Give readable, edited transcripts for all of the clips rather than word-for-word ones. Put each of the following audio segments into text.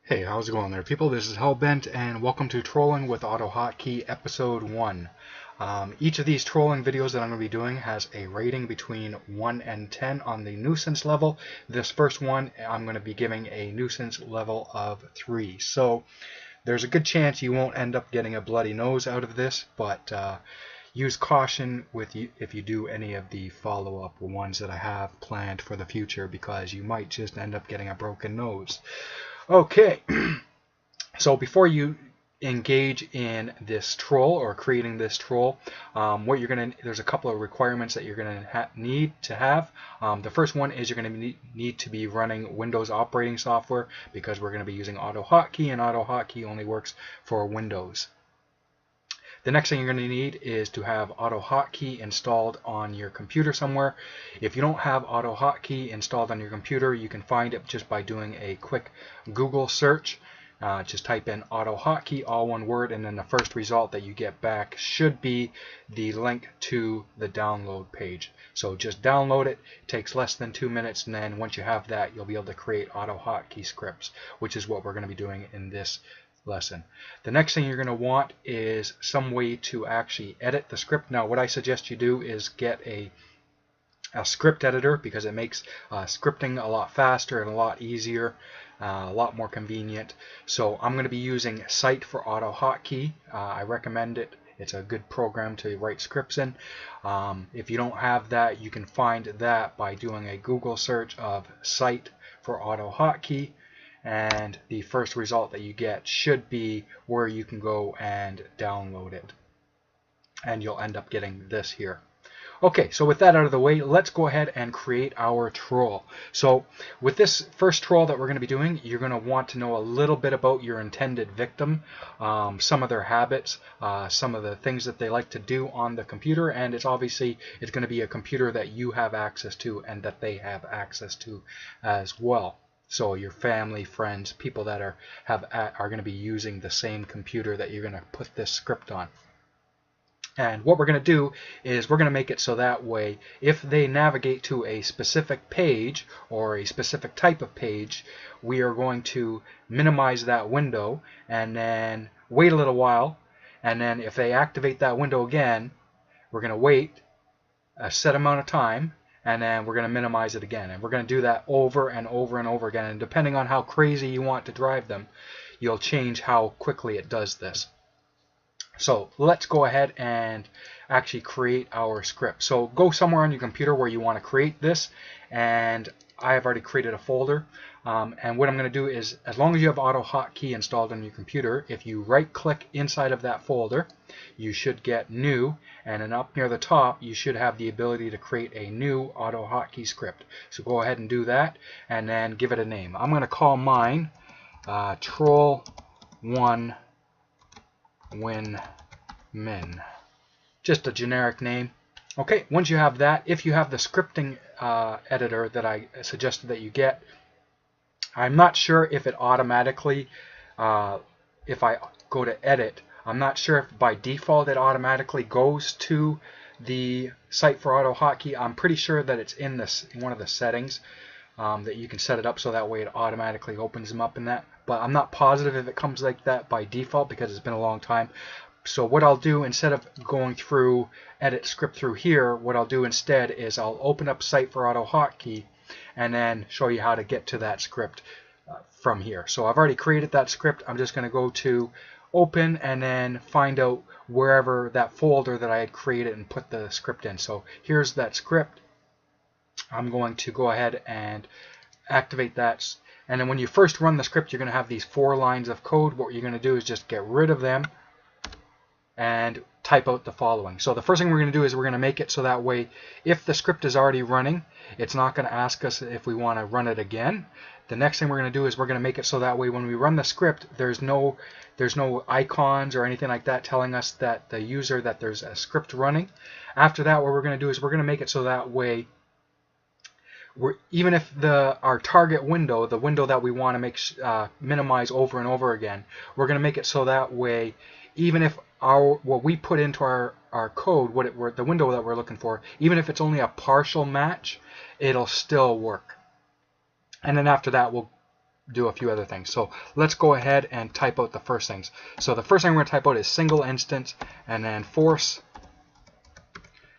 Hey, how's it going there, people? This is Hellbent, and welcome to Trolling with AutoHotkey Episode 1. Each of these trolling videos that I'm going to be doing has a rating between 1 and 10 on the Nuisance level. This first one, I'm going to be giving a Nuisance level of 3. So, there's a good chance you won't end up getting a bloody nose out of this, but use caution if you do any of the follow-up ones that I have planned for the future, because you might just end up getting a broken nose. Okay, so before you engage in this troll or creating this troll, there's a couple of requirements that you're gonna need to have. The first one is you're gonna need to be running Windows operating software, because we're gonna be using AutoHotkey, and AutoHotkey only works for Windows. The next thing you're going to need is to have AutoHotkey installed on your computer somewhere. If you don't have AutoHotkey installed on your computer, you can find it just by doing a quick Google search. Just type in AutoHotkey, all one word, and then the first result that you get back should be the link to the download page. So just download it. It takes less than 2 minutes, and then once you have that, you'll be able to create AutoHotkey scripts, which is what we're going to be doing in this lesson. The next thing you're going to want is some way to actually edit the script. Now, what I suggest you do is get a script editor, because it makes scripting a lot faster and a lot easier, a lot more convenient. So I'm going to be using Cite for AutoHotkey. I recommend it. It's a good program to write scripts in. If you don't have that, you can find that by doing a Google search of Cite for AutoHotkey, and the first result that you get should be where you can go and download it, and you'll end up getting this here. Okay, so with that out of the way, let's go ahead and create our troll. So with this first troll that we're going to be doing, you're going to want to know a little bit about your intended victim, some of their habits, some of the things that they like to do on the computer, and it's going to be a computer that you have access to and that they have access to as well. So your family, friends, people that are going to be using the same computer that you're going to put this script on. And what we're going to do is we're going to make it so that way if they navigate to a specific page or a specific type of page, we are going to minimize that window and then wait a little while, and then if they activate that window again, we're going to wait a set amount of time, and then we're going to minimize it again, and we're going to do that over and over and over again. And depending on how crazy you want to drive them, you'll change how quickly it does this. So let's go ahead and actually create our script. So go somewhere on your computer where you want to create this, and I have already created a folder. And what I'm going to do is, as long as you have AutoHotkey installed on your computer, if you right click inside of that folder, you should get new, and then up near the top you should have the ability to create a new AutoHotkey script. So go ahead and do that, and then give it a name. I'm going to call mine Troll1 Win Min. Just a generic name. Okay, once you have that, if you have the scripting editor that I suggested that you get, I'm not sure if it automatically, if I go to edit, I'm not sure if by default it automatically goes to the Cite for AutoHotkey. I'm pretty sure that it's in one of the settings that you can set it up so that way it automatically opens them up in that. But I'm not positive if it comes like that by default, because it's been a long time. So what I'll do, instead of going through edit script through here, what I'll do instead is I'll open up Cite for AutoHotkey and then show you how to get to that script from here. So I've already created that script. I'm just going to go to open and then find out wherever that folder that I had created and put the script in. So here's that script. I'm going to go ahead and activate that. And then when you first run the script, you're going to have these 4 lines of code. What you're going to do is just get rid of them and type out the following. So the first thing we're going to do is we're going to make it so that way if the script is already running, it's not going to ask us if we want to run it again. The next thing we're going to do is we're going to make it so that way when we run the script, there's no icons or anything like that telling us that the user that there's a script running. After that, what we're going to do is we're going to make it so that way even if our target window, the window that we want to minimize over and over again, we're going to make it so that way even if what we put into our code, the window that we're looking for, even if it's only a partial match, it'll still work. And then after that, we'll do a few other things. So let's go ahead and type out the first things. So the first thing we're going to type out is single instance and then force.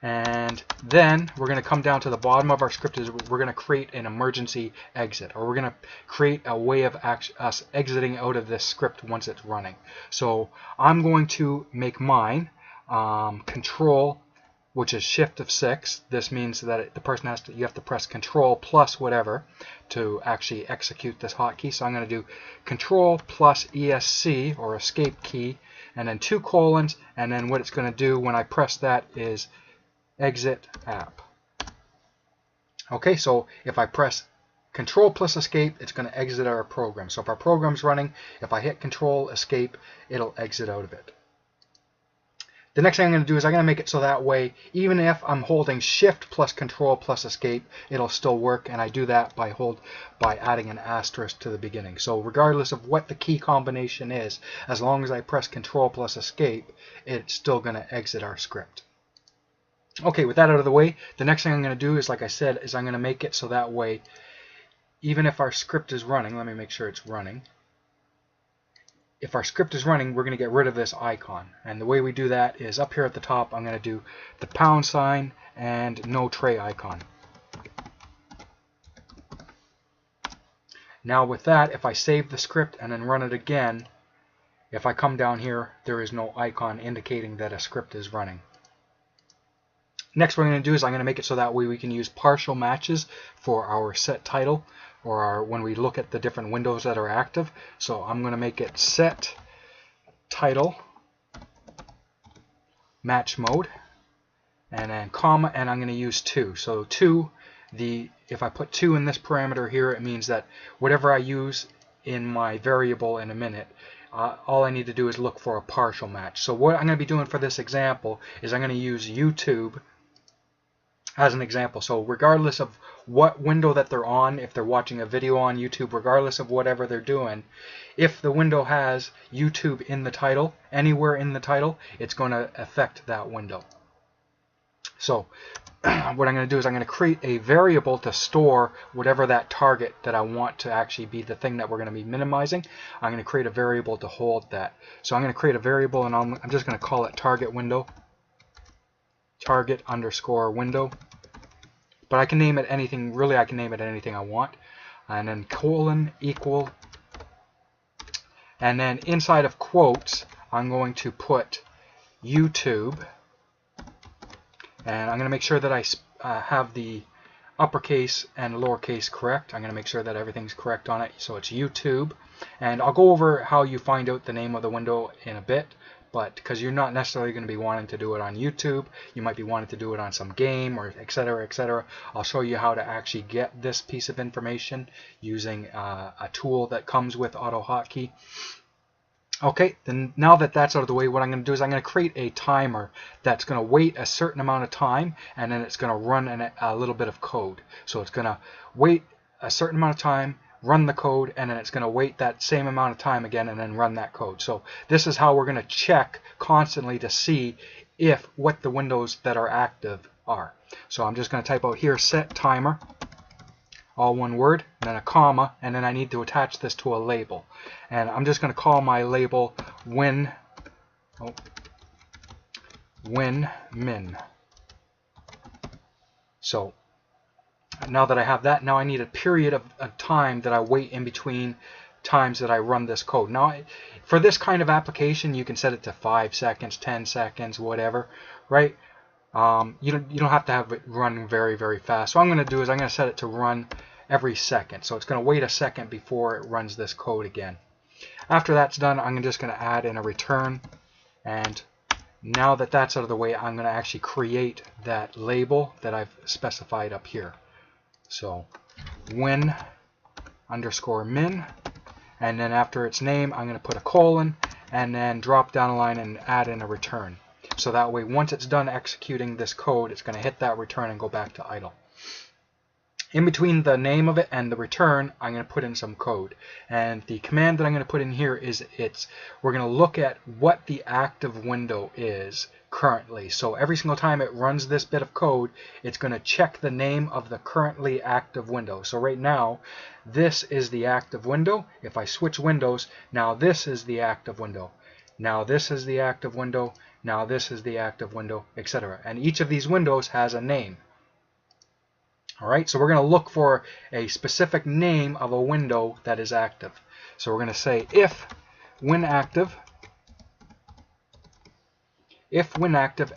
And then we're going to come down to the bottom of our script. We're going to create an emergency exit, or we're going to create a way of us exiting out of this script once it's running. So I'm going to make mine control, which is shift of 6. This means that the person you have to press control plus whatever to actually execute this hotkey. So I'm going to do control plus ESC, or escape key, and then 2 colons, and then what it's going to do when I press that is exit app. Okay, so if I press control plus escape, it's going to exit our program. So if our program's running, if I hit control escape, it'll exit out of it. The next thing I'm going to do is I'm going to make it so that way, even if I'm holding shift plus control plus escape, it'll still work, and I do that by adding an asterisk to the beginning. So regardless of what the key combination is, as long as I press control plus escape, it's still going to exit our script. Okay, with that out of the way, the next thing I'm going to do is, like I said, is I'm going to make it so that way, even if our script is running, let me make sure it's running. If our script is running, we're going to get rid of this icon. And the way we do that is up here at the top, I'm going to do the £sign and no tray icon. Now with that, if I save the script and then run it again, if I come down here, there is no icon indicating that a script is running. Next, what I'm going to do is I'm going to make it so that way we can use partial matches for our set title, or when we look at the different windows that are active. So I'm going to make it set title match mode, and then comma, and I'm going to use 2. So 2, if I put 2 in this parameter here, it means that whatever I use in my variable in a minute, all I need to do is look for a partial match. So what I'm going to be doing for this example is I'm going to use YouTube as an example. So regardless of what window that they're on, if they're watching a video on YouTube, regardless of whatever they're doing, if the window has YouTube in the title, anywhere in the title, it's going to affect that window. So what I'm going to do is I'm going to create a variable to store whatever that target that I want to actually be the thing that we're going to be minimizing. I'm going to create a variable to hold that. So I'm going to create a variable, and I'm just going to call it target window. Target underscore window, but I can name it anything. Really, I can name it anything I want, and then colon equal, and then inside of quotes I'm going to put YouTube, and I'm going to make sure that I have the uppercase and lowercase correct. I'm going to make sure that everything's correct on it, so it's YouTube, and I'll go over how you find out the name of the window in a bit. But because you're not necessarily going to be wanting to do it on YouTube, you might be wanting to do it on some game, or etc., etc. I'll show you how to actually get this piece of information using a tool that comes with AutoHotkey. Okay, then now that that's out of the way, what I'm going to do is I'm going to create a timer that's going to wait a certain amount of time, and then it's going to run a little bit of code. So it's going to wait a certain amount of time, run the code, and then it's going to wait that same amount of time again and then run that code. So this is how we're going to check constantly to see if what the windows that are active are. So I'm just going to type out here set timer, all one word, and then a comma, and then I need to attach this to a label. And I'm just going to call my label win min. So now that I have that, now I need a period of time that I wait in between times that I run this code. Now, for this kind of application, you can set it to 5 seconds, 10 seconds, whatever, right? You don't have to have it run very, very fast. So what I'm going to do is I'm going to set it to run every second. So it's going to wait a second before it runs this code again. After that's done, I'm just going to add in a return, and now that that's out of the way, I'm going to actually create that label that I've specified up here. So win underscore min, and then after its name I'm going to put a colon, and then drop down a line and add in a return. So that way once it's done executing this code, it's going to hit that return and go back to idle. In between the name of it and the return, I'm going to put in some code. And the command that I'm going to put in here is we're going to look at what the active window is currently. So every single time it runs this bit of code, it's going to check the name of the currently active window. So right now, this is the active window. If I switch windows, now this is the active window. Now this is the active window. Now this is the active window, etc. And each of these windows has a name. All right, so we're going to look for a specific name of a window that is active. So we're going to say if when active,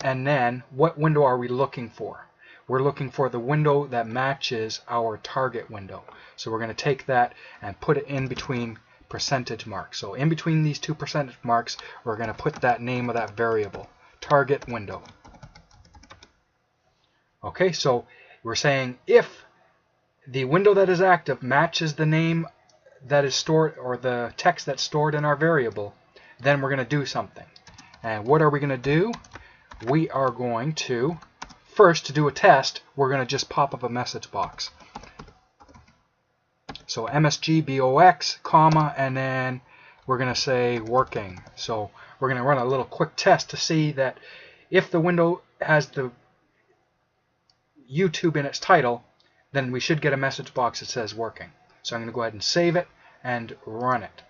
and then what window are we looking for? We're looking for the window that matches our target window. So we're going to take that and put it in between percentage marks. So in between these two percentage marks, we're going to put that name of that variable, target window. Okay, so we're saying if the window that is active matches the name that is stored, or the text that's stored in our variable, then we're going to do something. And what are we going to do? We are going to, first to do a test, we're going to just pop up a message box. So MSG-BOX, comma, and then we're going to say working. So we're going to run a little quick test to see that if the window has the YouTube in its title, then we should get a message box that says working. So I'm going to go ahead and save it and run it.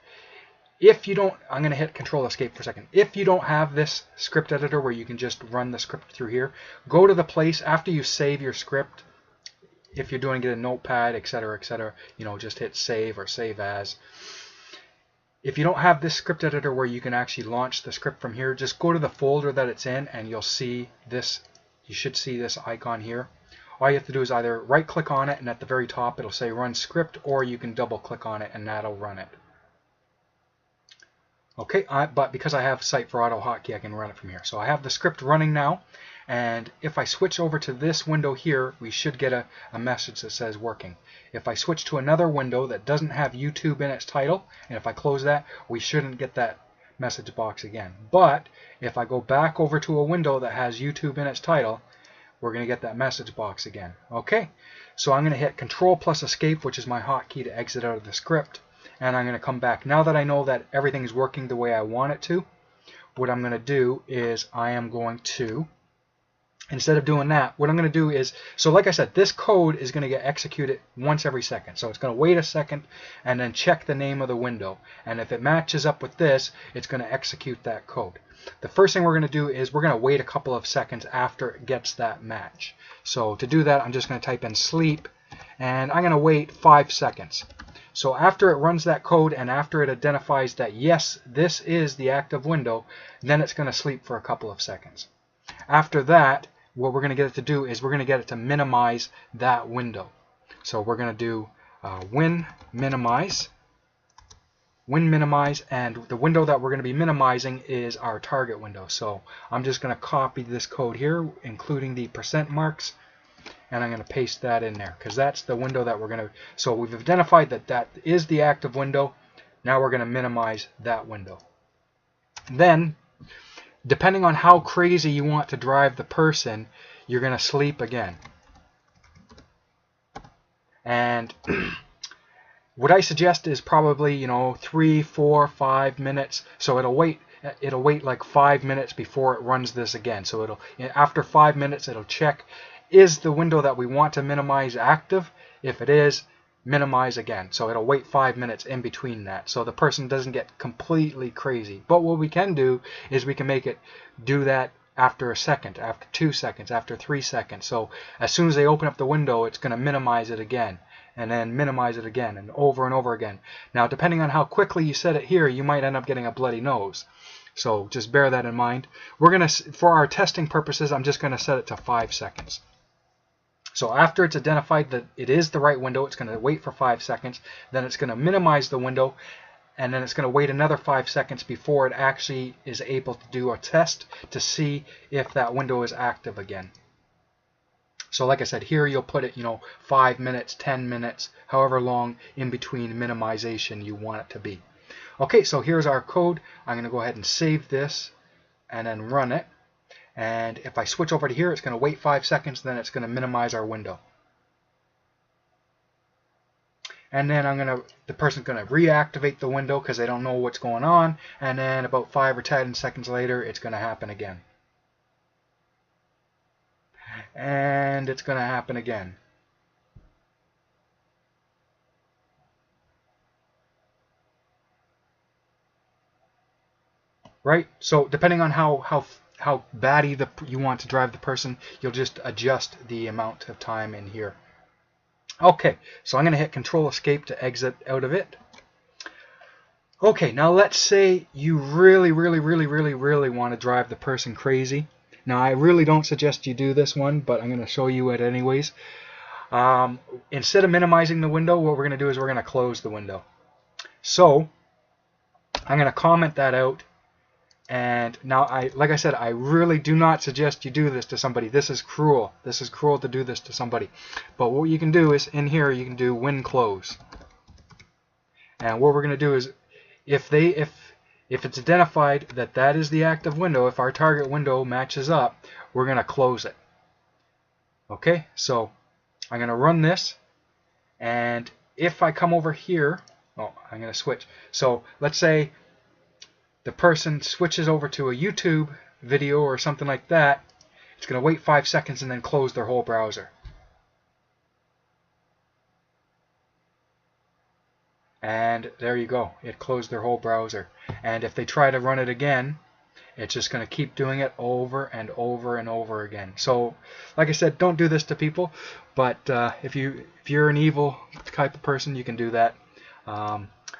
If you don't, I'm going to hit Control Escape for a second. If you don't have this script editor where you can just run the script through here, go to the place after you save your script. If you're doing it in Notepad, etc., just hit Save or Save As. If you don't have this script editor where you can actually launch the script from here, just go to the folder that it's in and you'll see this. You should see this icon here. All you have to do is either right-click on it and at the very top it'll say Run Script, or you can double-click on it and that'll run it. Okay, but because I have Site for AutoHotkey, I can run it from here. So I have the script running now, and if I switch over to this window here, we should get a message that says working. If I switch to another window that doesn't have YouTube in its title, and if I close that, we shouldn't get that message box again. But if I go back over to a window that has YouTube in its title, we're going to get that message box again. Okay, so I'm going to hit Control plus Escape, which is my hotkey to exit out of the script. And I'm going to come back. Now that I know that everything is working the way I want it to, what I'm going to do is I am going to, instead of doing that, what I'm going to do is, so like I said, this code is going to get executed once every second. So it's going to wait a second and then check the name of the window. And if it matches up with this, it's going to execute that code. The first thing we're going to do is we're going to wait a couple of seconds after it gets that match. So to do that, I'm just going to type in sleep, and I'm going to wait 5 seconds. So after it runs that code and after it identifies that yes, this is the active window, then it's going to sleep for a couple of seconds. After that, what we're going to get it to do is we're going to get it to minimize that window. So we're going to do win minimize, and the window that we're going to be minimizing is our target window. So I'm just going to copy this code here, including the percent marks, and I'm going to paste that in there because that's the window that we're going to. So we've identified that that is the active window. Now we're going to minimize that window. Then, depending on how crazy you want to drive the person, you're going to sleep again. And what I suggest is probably 3, 4, 5 minutes. So it'll wait like 5 minutes before it runs this again. So after 5 minutes it'll check, is the window that we want to minimize active? If it is, minimize again. So it'll wait 5 minutes in between that, so the person doesn't get completely crazy. But what we can do is we can make it do that after a second, after 2 seconds, after 3 seconds. So as soon as they open up the window, it's going to minimize it again, and then minimize it again, and over again. Now, depending on how quickly you set it here, you might end up getting a bloody nose. So just bear that in mind. We're going to, for our testing purposes, I'm just going to set it to 5 seconds. So after it's identified that it is the right window, it's going to wait for 5 seconds. Then it's going to minimize the window, and then it's going to wait another 5 seconds before it actually is able to do a test to see if that window is active again. So like I said, here you'll put it, 5 minutes, 10 minutes, however long in between minimization you want it to be. Okay, so here's our code. I'm going to go ahead and save this and then run it. And if I switch over to here, it's going to wait 5 seconds, then it's going to minimize our window. And then the person's going to reactivate the window because they don't know what's going on. And then about 5 or 10 seconds later, it's going to happen again. and it's going to happen again. Right? So depending on how batty you want to drive the person, you'll just adjust the amount of time in here. Okay, so I'm going to hit Control Escape to exit out of it. Okay, now let's say you really want to drive the person crazy. Now I really don't suggest you do this one, but I'm going to show you it anyways. Instead of minimizing the window, what we're going to do is we're going to close the window. So I'm going to comment that out. And now, like I said, I really do not suggest you do this to somebody. This is cruel. This is cruel to do this to somebody. But what you can do is, in here, you can do win close. And what we're going to do is, if it's identified that that is the active window, if our target window matches up, we're going to close it. Okay, so I'm going to run this. And if I come over here, oh, I'm going to switch. So let's say the person switches over to a YouTube video or something like that, it's going to wait 5 seconds and then close their whole browser. And there you go. It closed their whole browser. And if they try to run it again, it's just going to keep doing it over and over and over again. So, like I said, don't do this to people. But if you're an evil type of person, you can do that.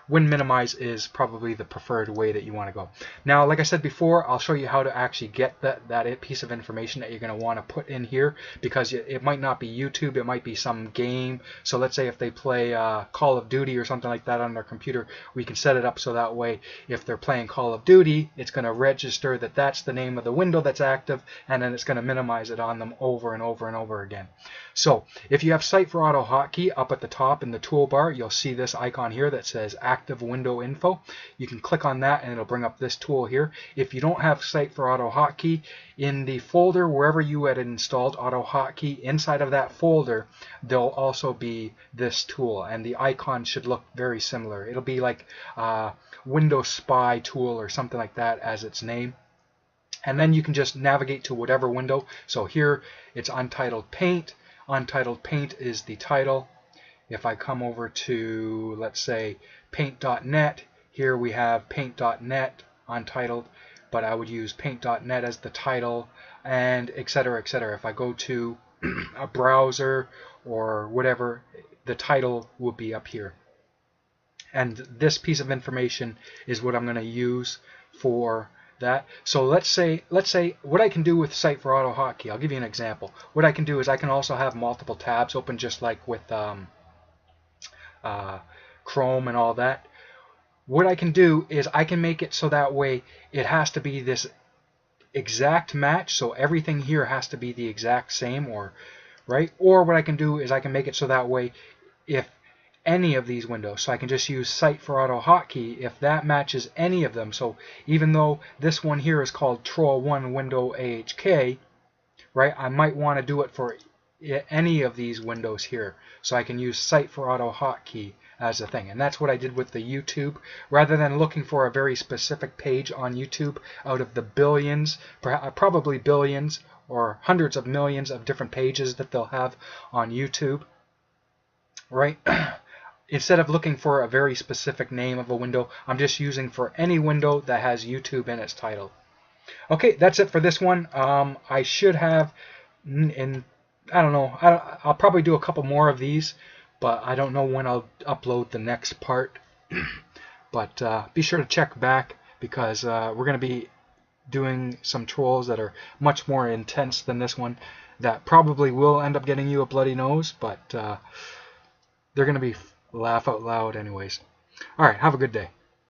Win minimize is probably the preferred way that you want to go. Now, like I said before, I'll show you how to actually get that piece of information that you're going to want to put in here, because it might not be YouTube, it might be some game. So let's say if they play Call of Duty or something like that on their computer, we can set it up so that way if they're playing Call of Duty, it's going to register that that's the name of the window that's active, and then it's going to minimize it on them over and over and over again. So if you have Site for AutoHotkey, up at the top in the toolbar, you'll see this icon here that says Active Window Info. You can click on that and it'll bring up this tool here. If you don't have Site for AutoHotkey, in the folder wherever you had installed AutoHotkey, inside of that folder there'll also be this tool, and the icon should look very similar. It'll be like Windows Spy tool or something like that as its name. And then you can just navigate to whatever window. So here it's Untitled Paint. Untitled Paint is the title. If I come over to, let's say, paint.net, here we have paint.net untitled, but I would use paint.net as the title, and etc., etc. If I go to a browser or whatever, the title will be up here. And this piece of information is what I'm going to use for that. So let's say what I can do with Site for AutoHotkey, I'll give you an example. What I can do is I can also have multiple tabs open, just like with Chrome and all that. What I can do is I can make it so that way it has to be this exact match, so everything here has to be the exact same, or right? Or what I can do is I can make it so that way if any of these windows, so I can just use Site for AutoHotkey if that matches any of them. So even though this one here is called Troll1 Window AHK, right, I might want to do it for any of these windows here, so I can use Site for AutoHotkey as a thing. And that's what I did with the YouTube. Rather than looking for a very specific page on YouTube out of the billions, probably billions or hundreds of millions of different pages that they'll have on YouTube, right? Instead of looking for a very specific name of a window, I'm just using for any window that has YouTube in its title. Okay, that's it for this one. I should have, I don't know, I'll probably do a couple more of these, but I don't know when I'll upload the next part. But be sure to check back, because we're going to be doing some trolls that are much more intense than this one, that probably will end up getting you a bloody nose, but they're going to be laugh out loud anyways. Alright, have a good day.